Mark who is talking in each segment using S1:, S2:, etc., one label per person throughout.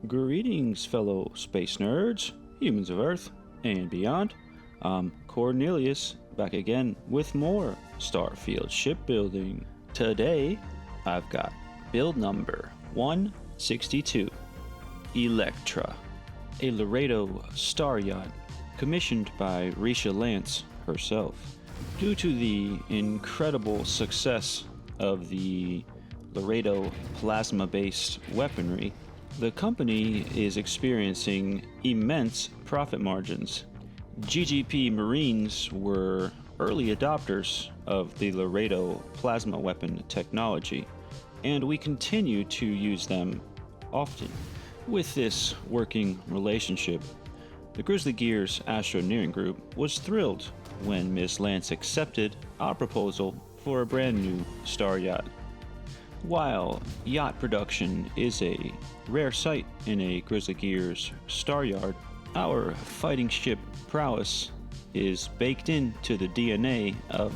S1: Greetings, fellow space nerds, humans of Earth, and beyond. I'm Cornelius, back again with more Starfield shipbuilding. Today, I've got build number 162, Electra, a Laredo star yacht commissioned by Reisha Lance herself. Due to the incredible success of the Laredo plasma-based weaponry, the company is experiencing immense profit margins. GGP Marines were early adopters of the Laredo plasma weapon technology, and we continue to use them often. With this working relationship, the Grizzly Gears Astroneering Group was thrilled when Ms. Lance accepted our proposal for a brand new star yacht. While yacht production is a rare sight in a Grizzly Gears star yard, our fighting ship prowess is baked into the DNA of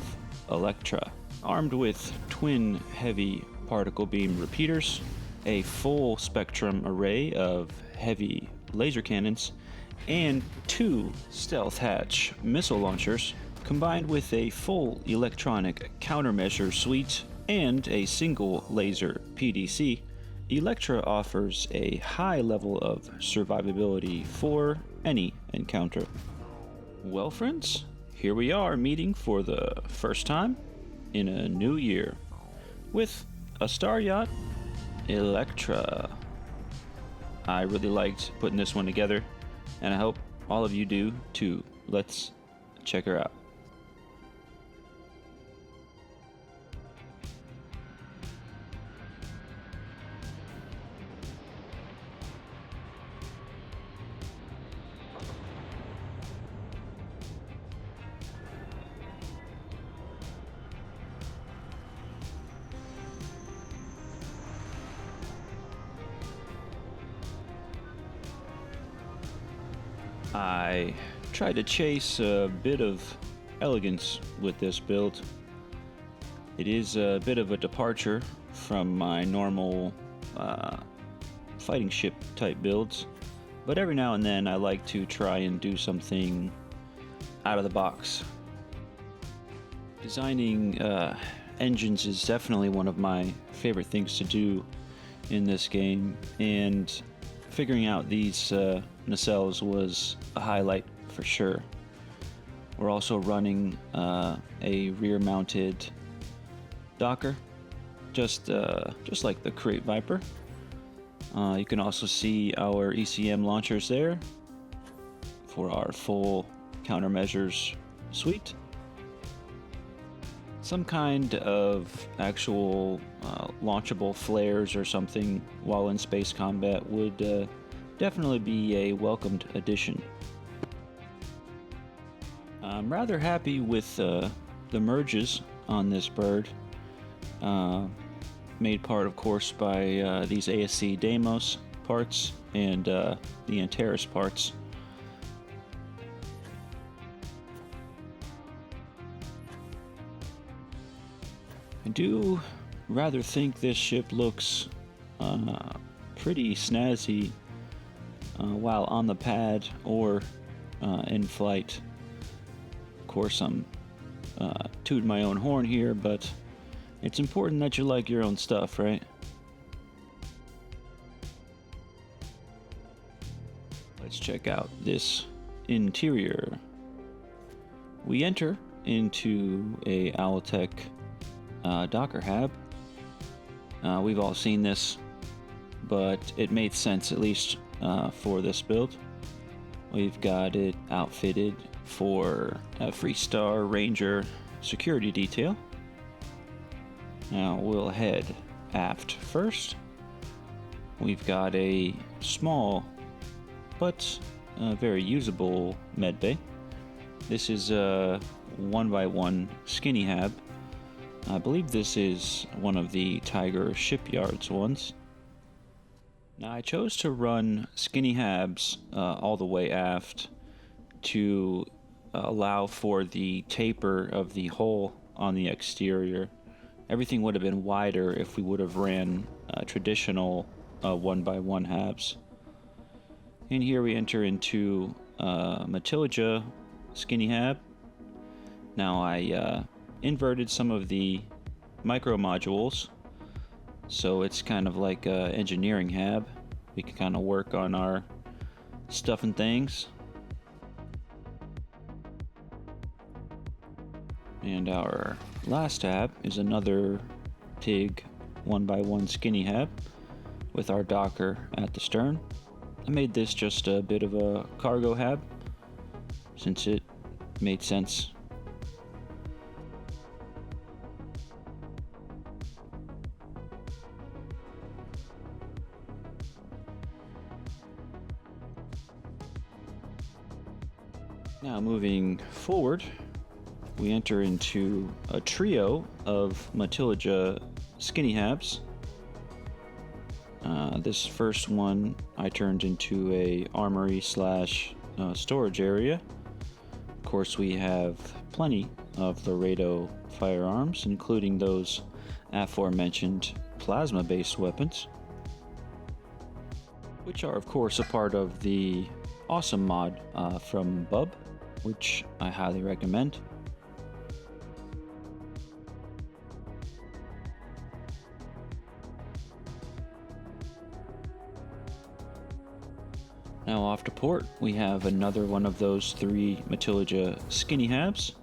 S1: Electra. Armed with twin heavy particle beam repeaters, a full spectrum array of heavy laser cannons, and 2 stealth hatch missile launchers, combined with a full electronic countermeasure suite and a single laser PDC, Electra offers a high level of survivability for any encounter. Well, friends, here we are meeting for the first time in a new year with a star yacht, Electra. I really liked putting this one together, and I hope all of you do too. Let's check her out. I tried to chase a bit of elegance with this build. It is a bit of a departure from my normal fighting ship type builds, but every now and then I like to try and do something out of the box. Designing engines is definitely one of my favorite things to do in this game, and figuring out these nacelles was a highlight for sure. We're also running a rear-mounted docker, just like the Crate Viper. You can also see our ECM launchers there for our full countermeasures suite. Some kind of actual launchable flares or something while in space combat would definitely be a welcomed addition. I'm rather happy with the merges on this bird, made part of course by these ASC Deimos parts and the Antares parts. I do rather think this ship looks pretty snazzy while on the pad or in flight. Of course, I'm tooting my own horn here, but it's important that you like your own stuff, right? Let's check out this interior. We enter into a Owltech Docker hab. We've all seen this, but it made sense at least for this build. We've got it outfitted for a Freestar Ranger security detail. Now we'll head aft first. We've got a small but very usable medbay. This is a 1x1 skinny hab. I believe this is one of the Tiger Shipyard's ones. Now I chose to run skinny habs all the way aft to allow for the taper of the hull on the exterior. Everything would have been wider if we would have ran traditional 1x1 habs. And here we enter into Matilda skinny hab. Now I inverted some of the micro modules, so it's kind of like a engineering hab. We can kind of work on our stuff and things. And our last hab is another TIG 1x1 skinny hab with our docker at the stern. I made this just a bit of a cargo hab since it made sense. Now moving forward, we enter into a trio of Matilda skinny habs. This first one I turned into a armory slash storage area. Of course, we have plenty of Laredo firearms, including those aforementioned plasma-based weapons, which are of course a part of the awesome mod from Bub, which I highly recommend. Now off to port, we have another one of those 3 Matilda skinny habs.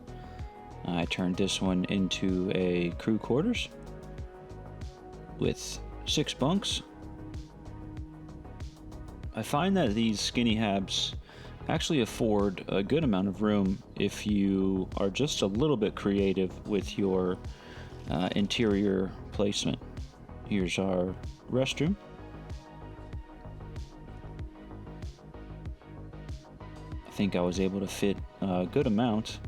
S1: I turned this one into a crew quarters with 6 bunks. I find that these skinny habs actually afford a good amount of room if you are just a little bit creative with your interior placement. Here's our restroom. I think I was able to fit a good amount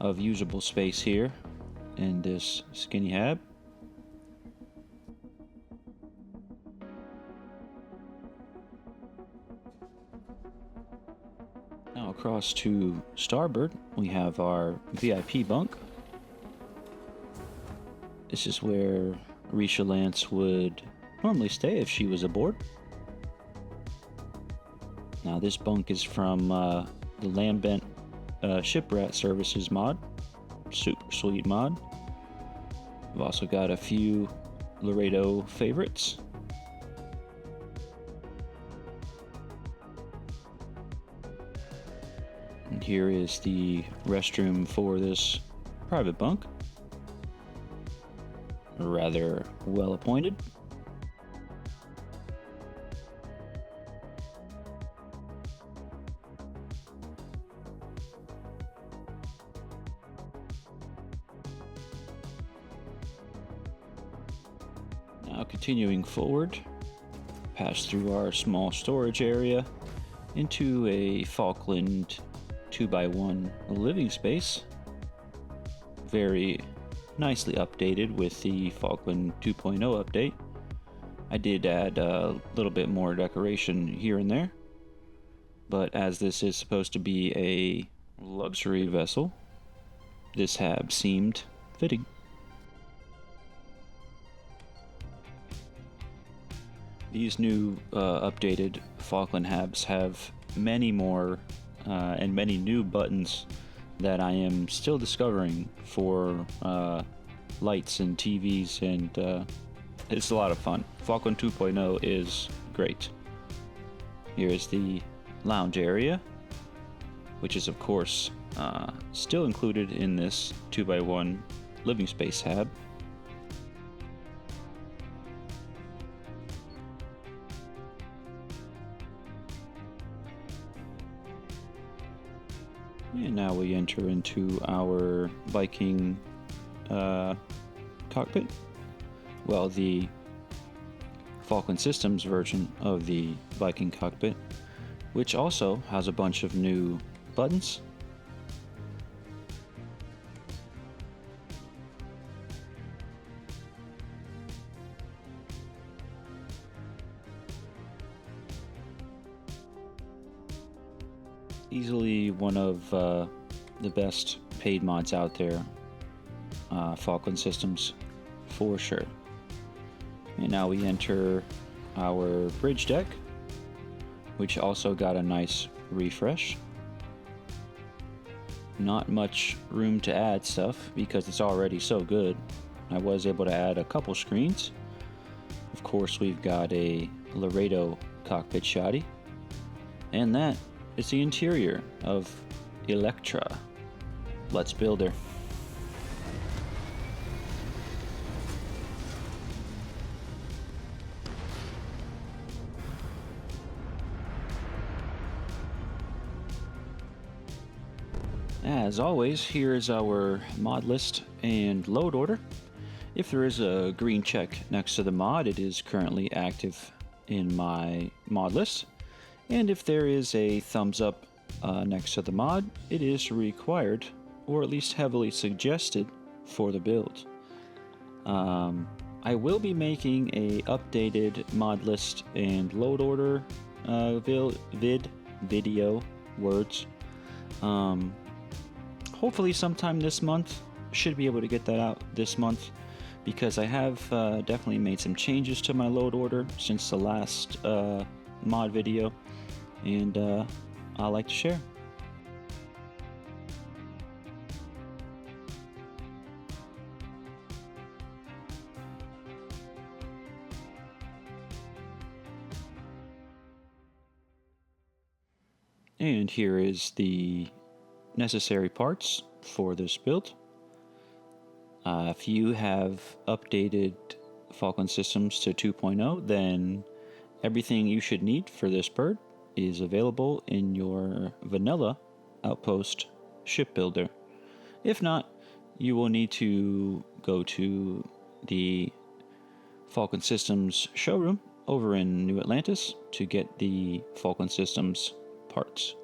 S1: of usable space here in this skinny hab. Now across to starboard, we have our VIP bunk. This is where Reisha Lance would normally stay if she was aboard. Now this bunk is from the Lambent Shipyard Services mod. Super sweet mod. We've also got a few Laredo favorites. And here is the restroom for this private bunk. Rather well appointed. Now continuing forward, pass through our small storage area into a Falkland 2x1 living space. Very nicely updated with the Falkland 2.0 update. I did add a little bit more decoration here and there, but as this is supposed to be a luxury vessel, this hab seemed fitting. These new updated Falkland habs have many more and many new buttons that I am still discovering for lights and TVs, and it's a lot of fun. Falkland 2.0 is great. Here is the lounge area, which is of course still included in this 2x1 living space hab. And now we enter into our Viking cockpit. Well, the Falkland Systems version of the Viking cockpit, which also has a bunch of new buttons. Easily one of the best paid mods out there, Falkland Systems for sure. And now we enter our bridge deck, which also got a nice refresh. Not much room to add stuff because it's already so good. I was able to add a couple screens. Of course, we've got a Laredo cockpit shoddy, and that is the interior of Electra. Let's build her. As always, here is our mod list and load order. If there is a green check next to the mod, it is currently active in my mod list. And if there is a thumbs up next to the mod, it is required, or at least heavily suggested, for the build. I will be making a updated mod list and load order video words. Hopefully sometime this month. Should be able to get that out this month, because I have definitely made some changes to my load order since the last mod video, and I like to share. And here is the necessary parts for this build. If you have updated Falcon systems to 2.0, then everything you should need for this bird is available in your vanilla Outpost shipbuilder. If not, you will need to go to the Falcon Systems showroom over in New Atlantis to get the Falcon Systems parts.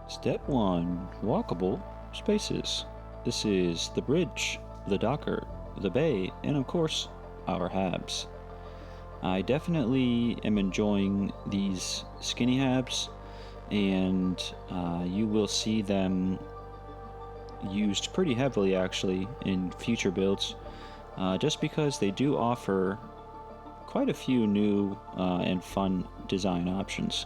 S1: Step 1. Walkable spaces. This is the bridge, the docker, the bay, and of course, our habs. I definitely am enjoying these skinny habs, and you will see them used pretty heavily actually in future builds, just because they do offer quite a few new and fun design options.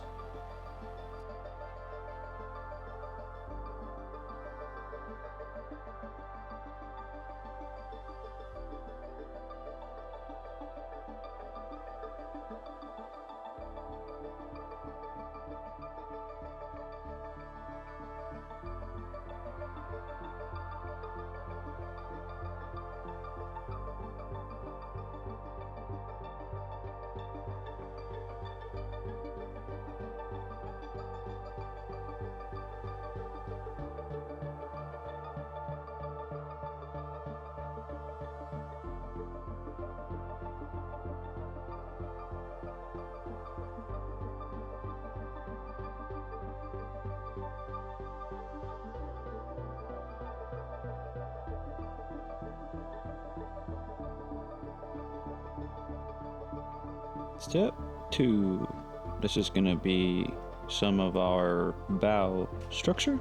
S1: Step 2. This is going to be some of our bow structure.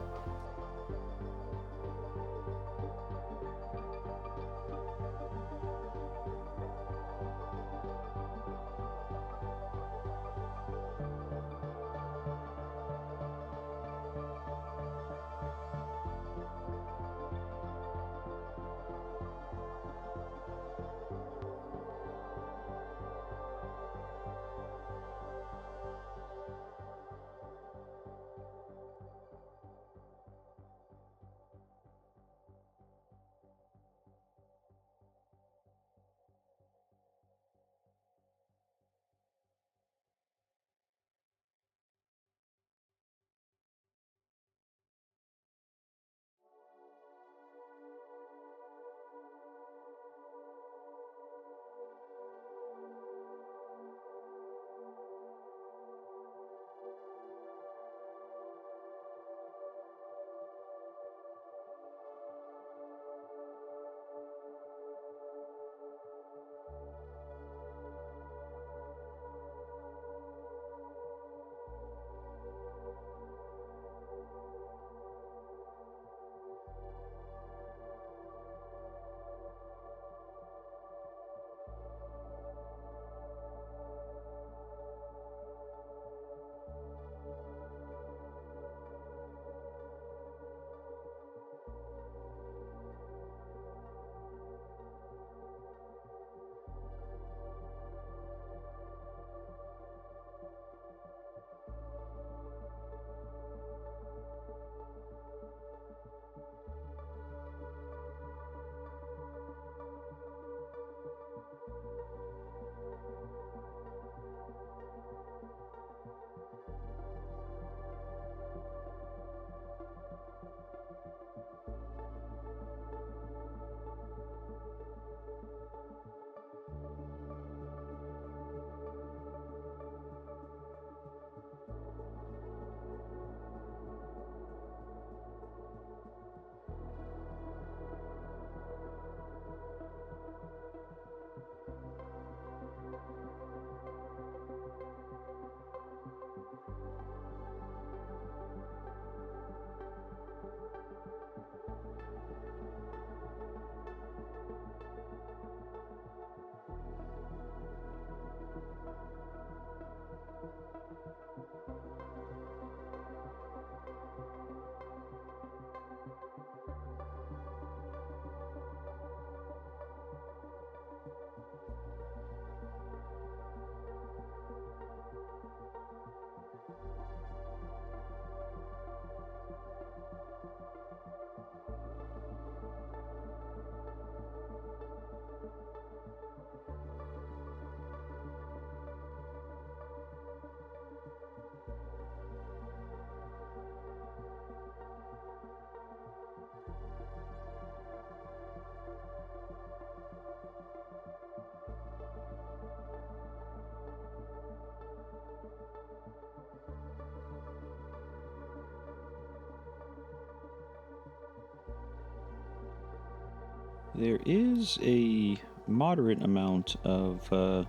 S1: There is a moderate amount of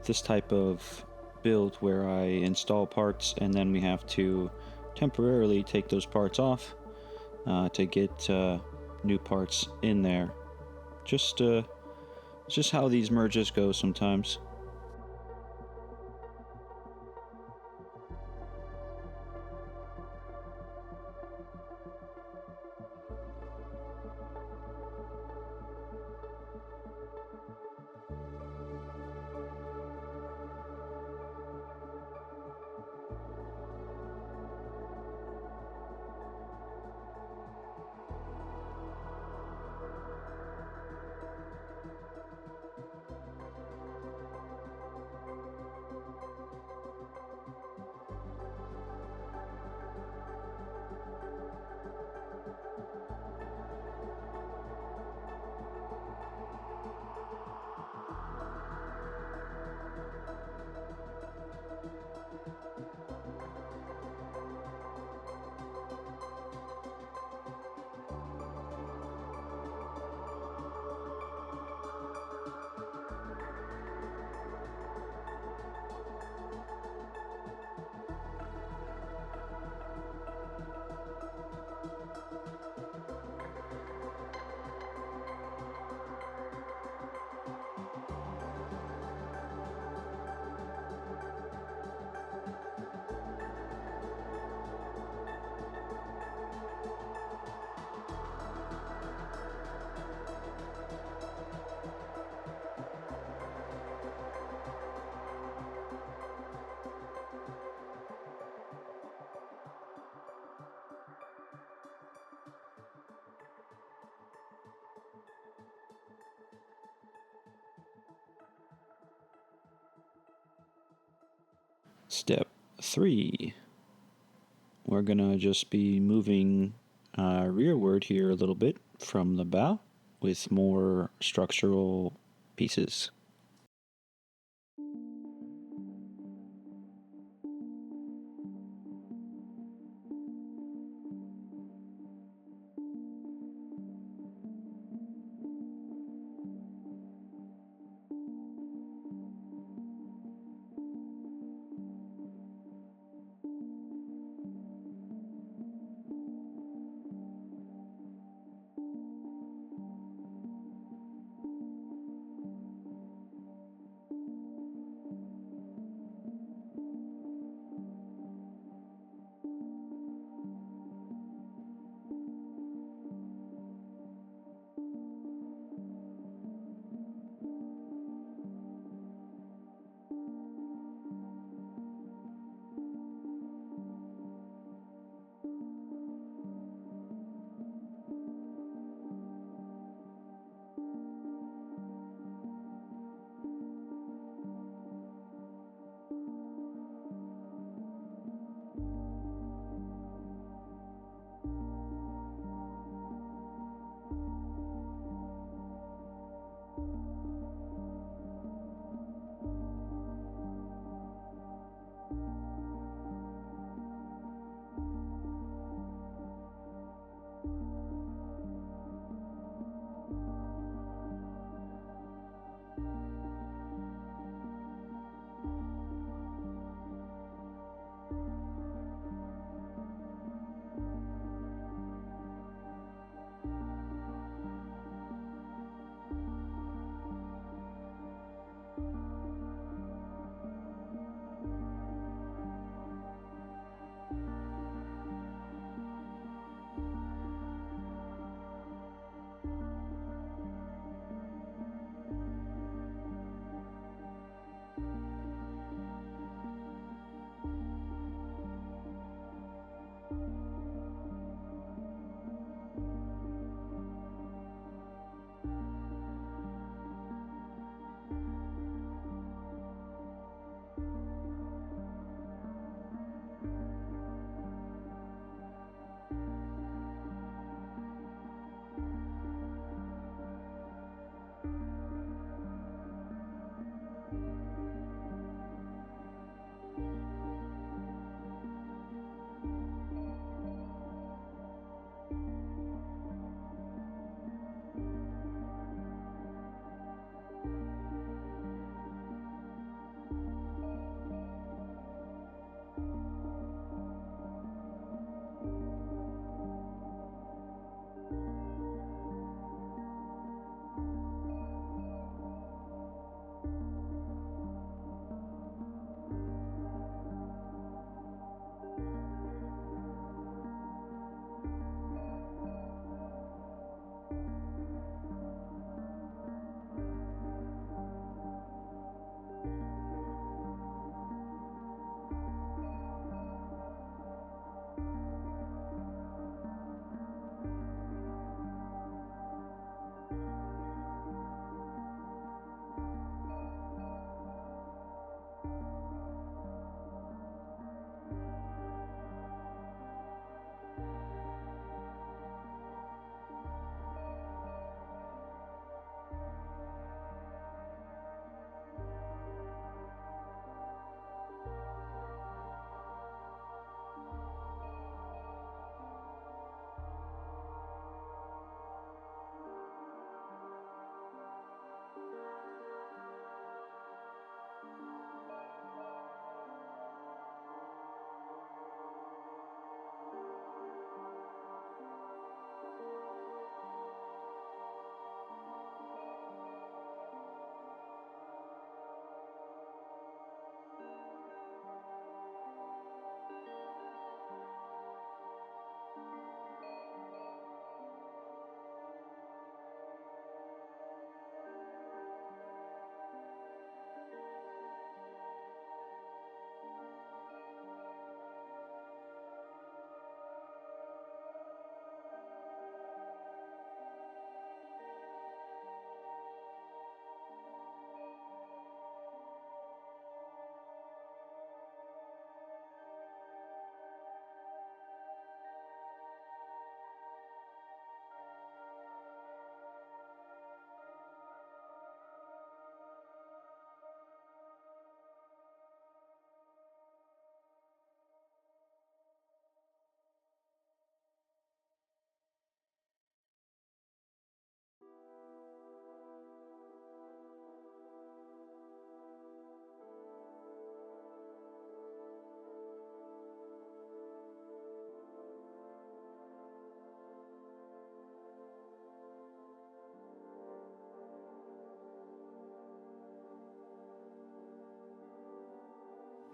S1: this type of build where I install parts and then we have to temporarily take those parts off to get new parts in there. Just how these merges go sometimes. Step 3. We're gonna just be moving rearward here a little bit from the bow with more structural pieces.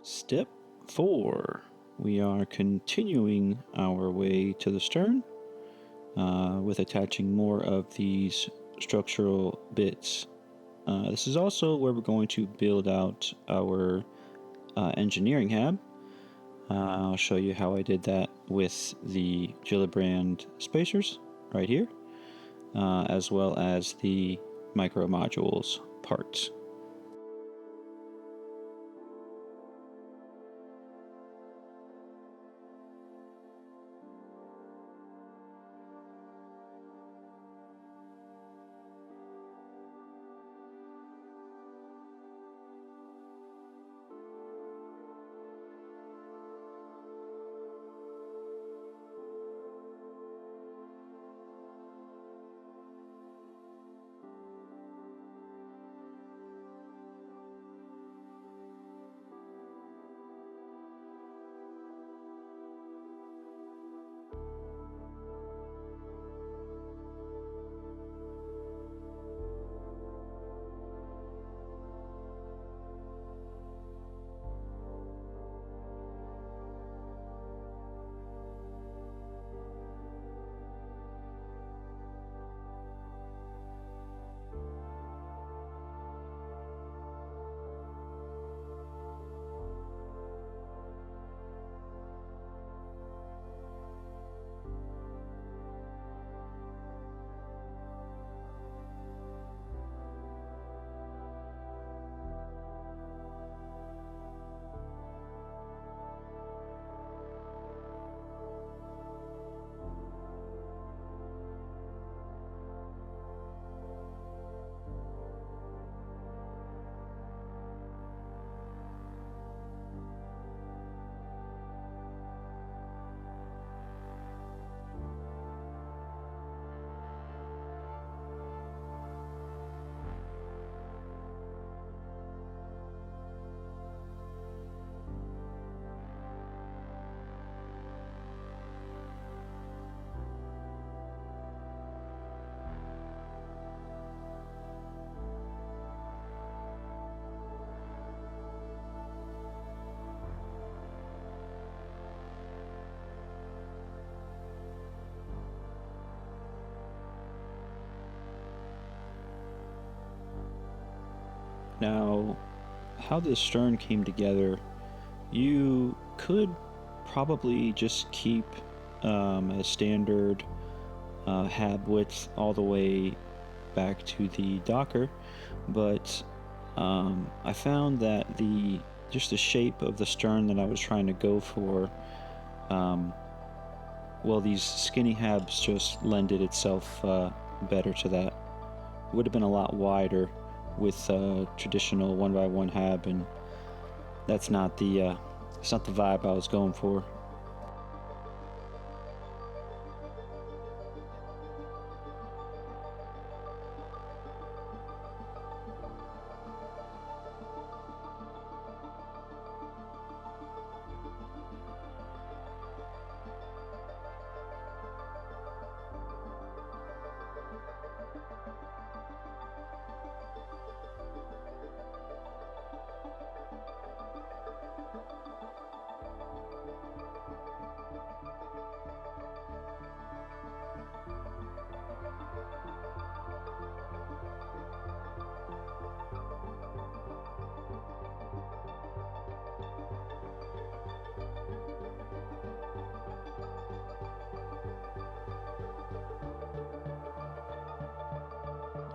S1: Step 4. We are continuing our way to the stern with attaching more of these structural bits. This is also where we're going to build out our engineering hab. I'll show you how I did that with the Gillibrand spacers right here, as well as the micro modules parts. Now, how this stern came together, you could probably just keep a standard hab width all the way back to the docker, but I found that the shape of the stern that I was trying to go for, well, these skinny habs just lended itself better to that. It would have been a lot wider with traditional 1x1 hab, and that's not the vibe I was going for.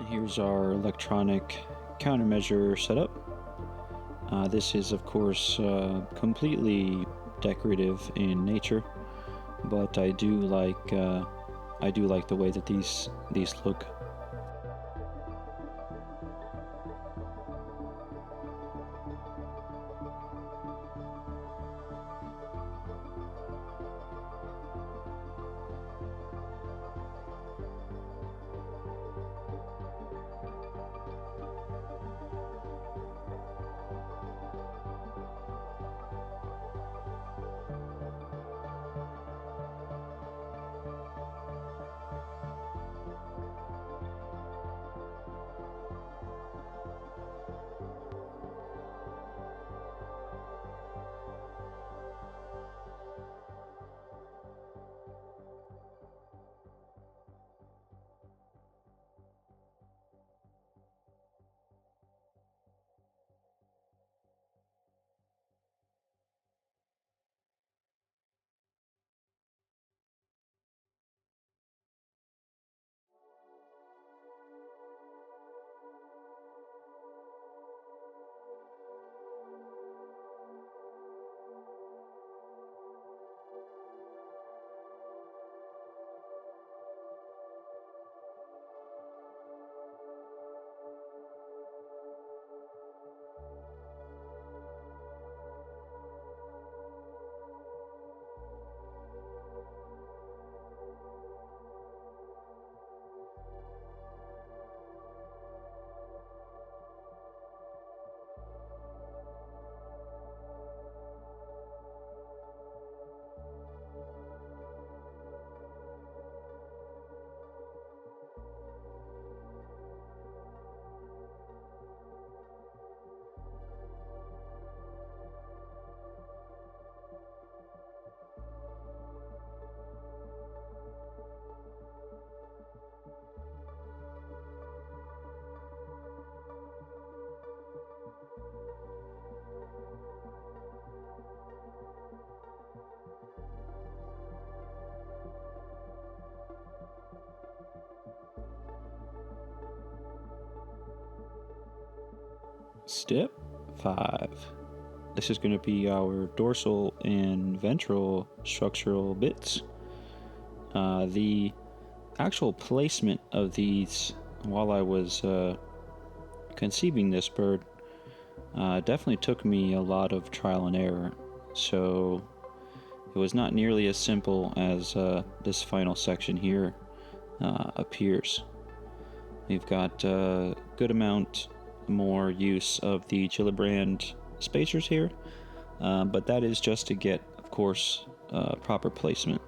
S1: Here's our electronic countermeasure setup. This is, of course, completely decorative in nature, but I do like the way that these look. Step 5. This is going to be our dorsal and ventral structural bits. The actual placement of these while I was conceiving this bird definitely took me a lot of trial and error, so it was not nearly as simple as this final section here appears. We've got a good amount more use of the Gillibrand spacers here, but that is just to get, of course, proper placement.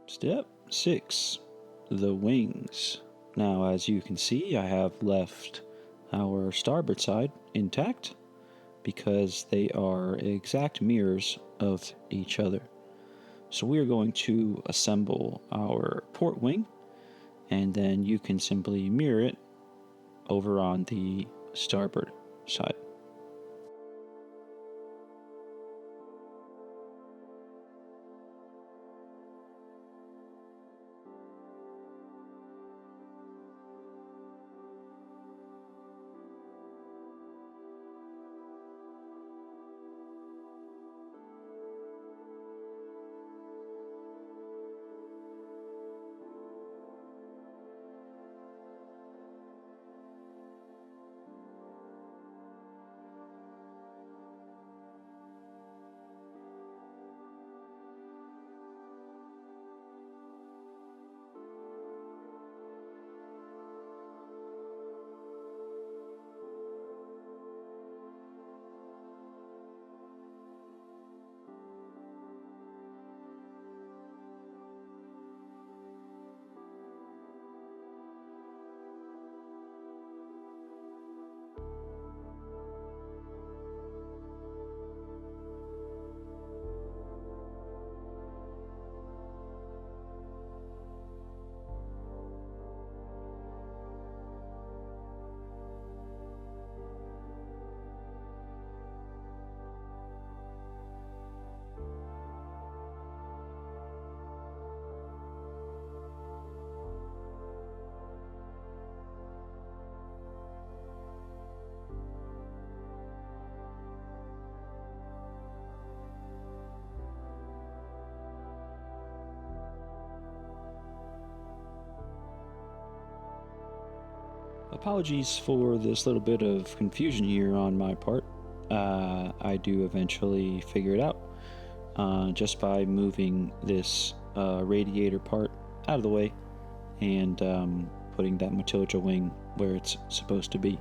S1: Step 6. The wings. Now, as you can see, I have left our starboard side intact because they are exact mirrors of each other. So we are going to assemble our port wing, and then you can simply mirror it over on the starboard side. Apologies for this little bit of confusion here on my part. I do eventually figure it out just by moving this radiator part out of the way and putting that modular wing where it's supposed to be.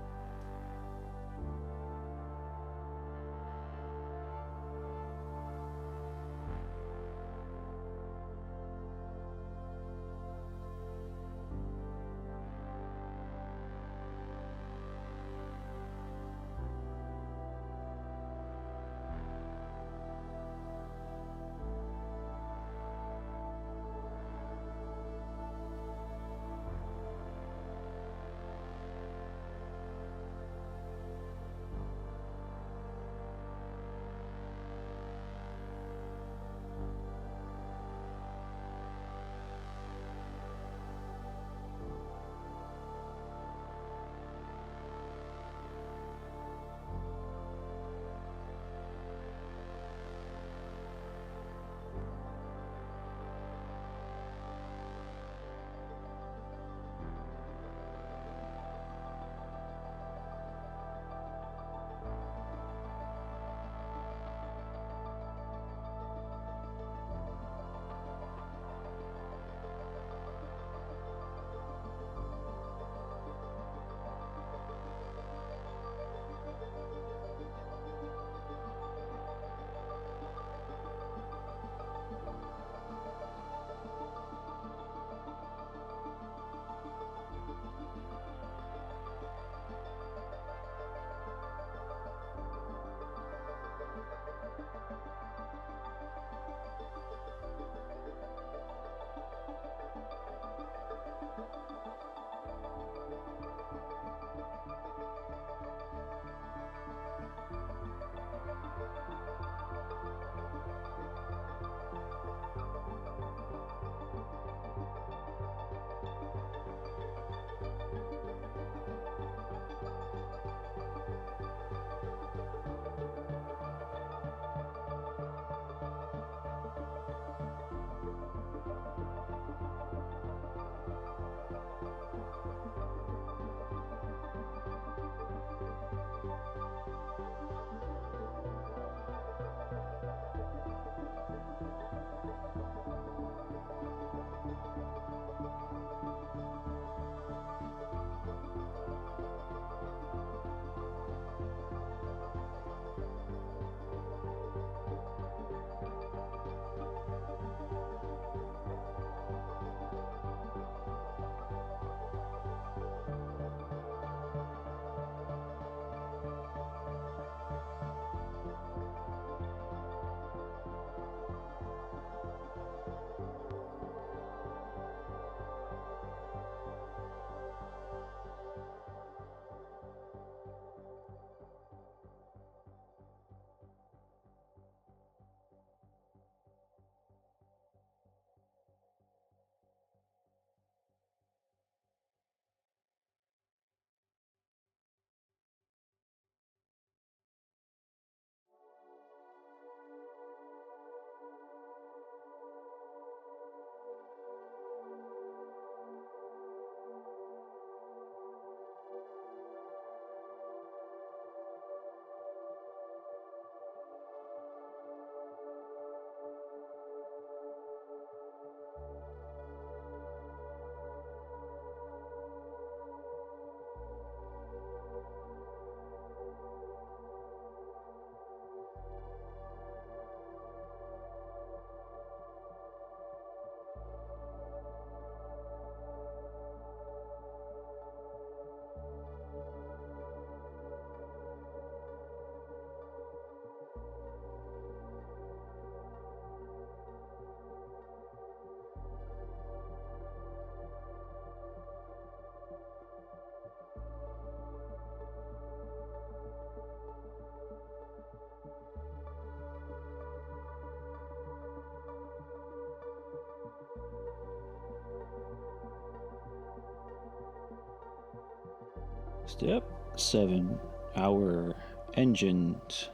S1: Step 7, our engines.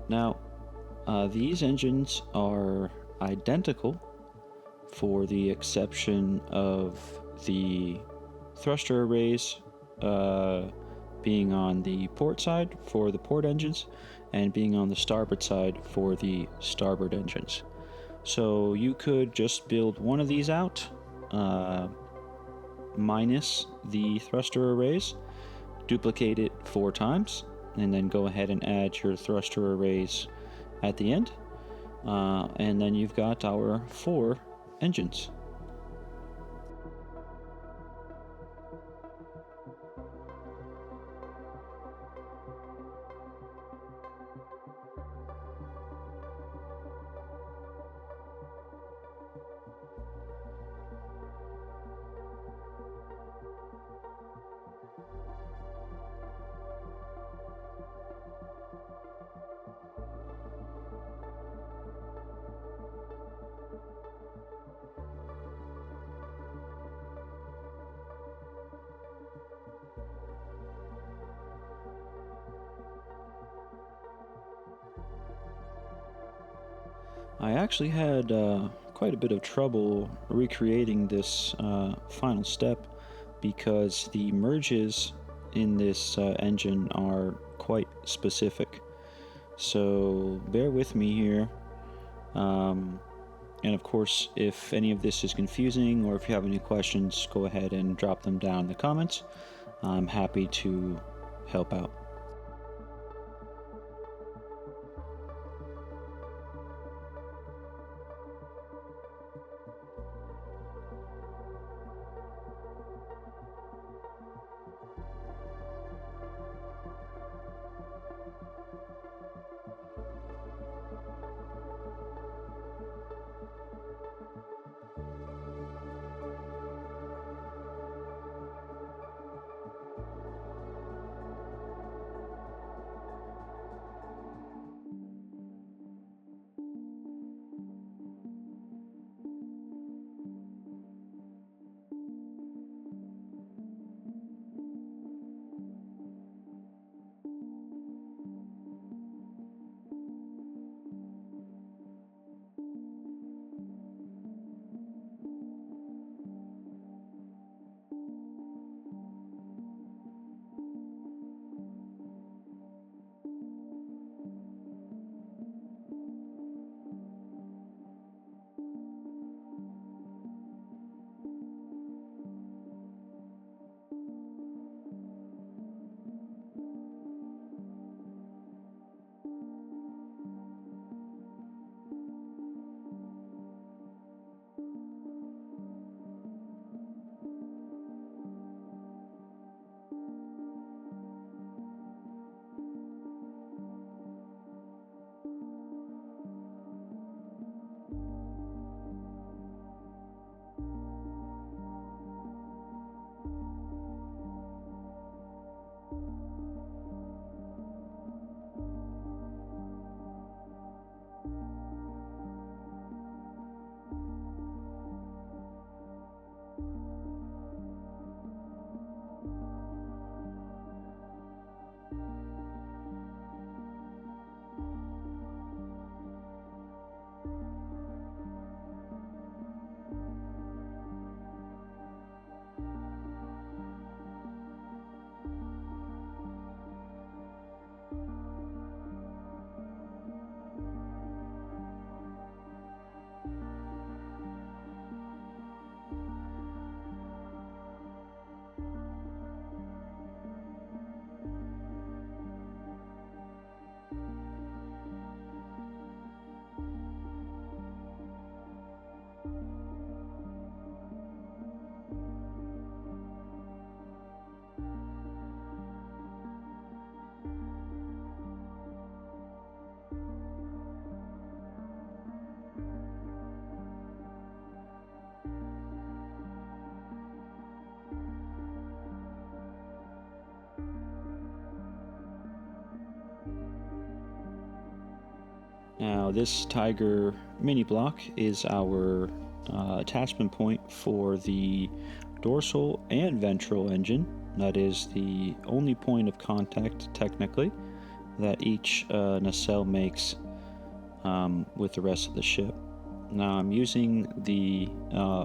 S1: Now, these engines are identical for the exception of the thruster arrays being on the port side for the port engines and being on the starboard side for the starboard engines. So you could just build one of these out, minus the thruster arrays, duplicate it 4 times, and then go ahead and add your thruster arrays at the end. And then you've got our 4 engines. I actually had quite a bit of trouble recreating this final step because the merges in this engine are quite specific. So bear with me here. And of course, if any of this is confusing or if you have any questions, go ahead and drop them down in the comments. I'm happy to help out. Now this Tiger mini block is our attachment point for the dorsal and ventral engine. That is the only point of contact, technically, that each nacelle makes with the rest of the ship. Now I'm using the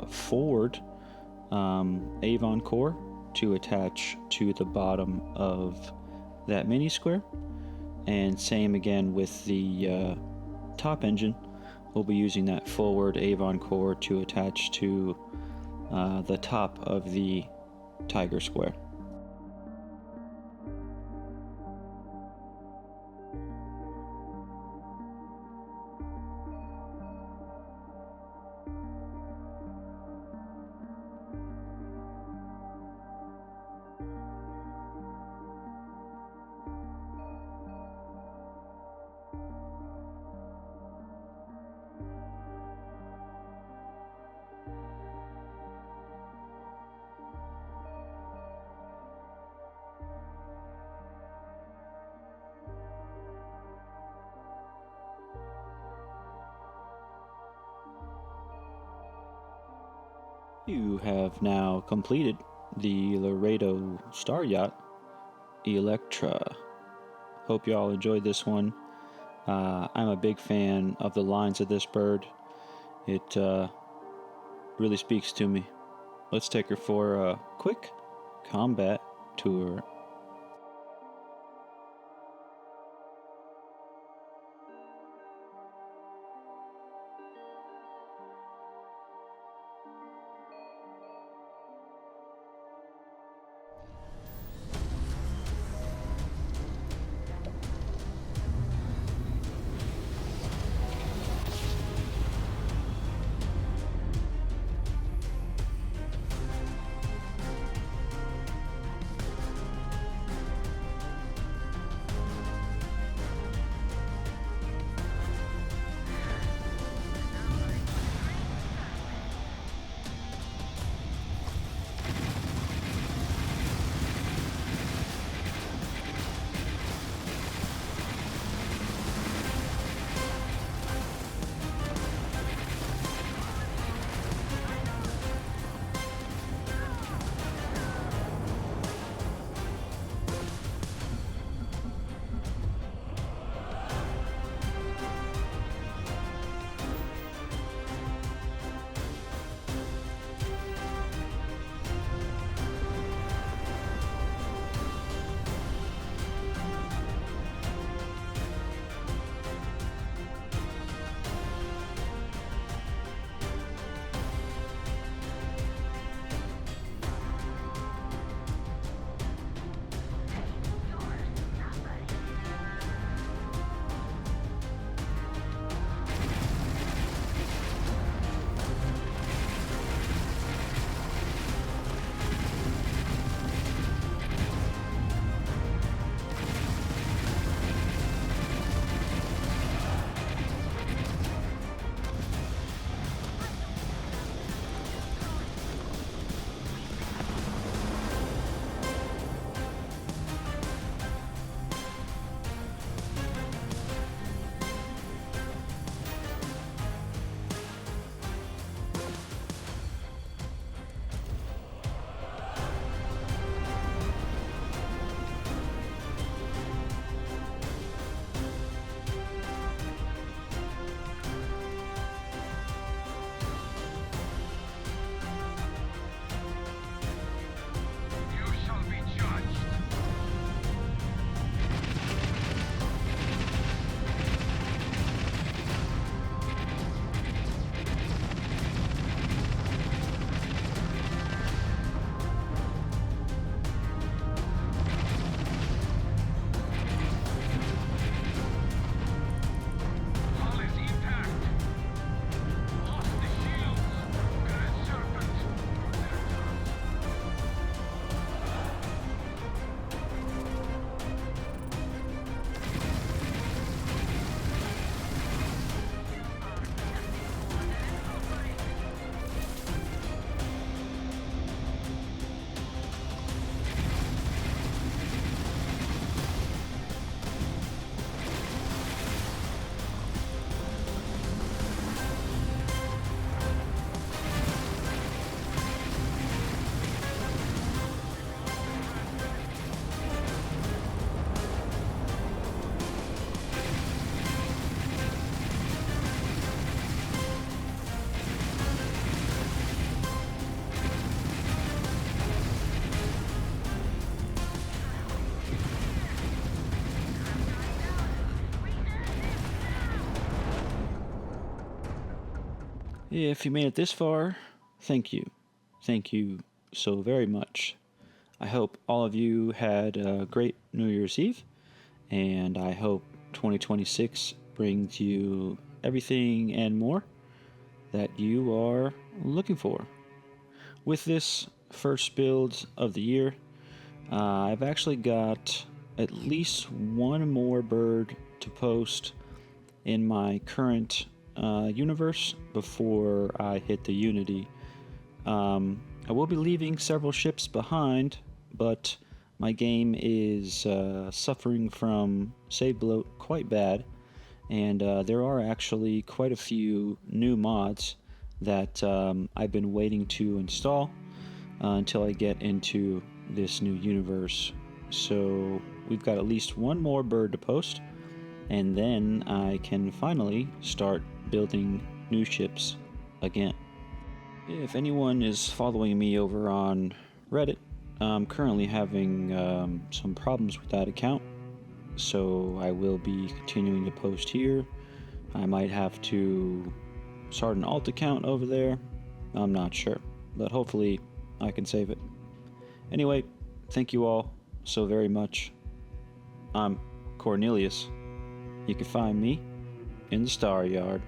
S1: forward Avon core to attach to the bottom of that mini square, and same again with the top engine. We'll be using that forward Avon core to attach to the top of the Tiger square. You have now completed the Laredo star yacht, Electra. Hope you all enjoyed this one. I'm a big fan of the lines of this bird. It really speaks to me. Let's take her for a quick combat tour. If you made it this far, thank you. Thank you so very much. I hope all of you had a great New Year's Eve, and I hope 2026 brings you everything and more that you are looking for. With this first build of the year, I've actually got at least one more bird to post in my current universe before I hit the Unity. I will be leaving several ships behind, but my game is suffering from save bloat quite bad, and there are actually quite a few new mods that I've been waiting to install until I get into this new universe. So we've got at least one more bird to post, and then I can finally start building new ships again. If anyone is following me over on Reddit, I'm currently having some problems with that account, so I will be continuing to post here. I might have to start an alt account over there. I'm not sure, but hopefully I can save it. Anyway, thank you all so very much. I'm Cornelius. You can find me in the Star Yard.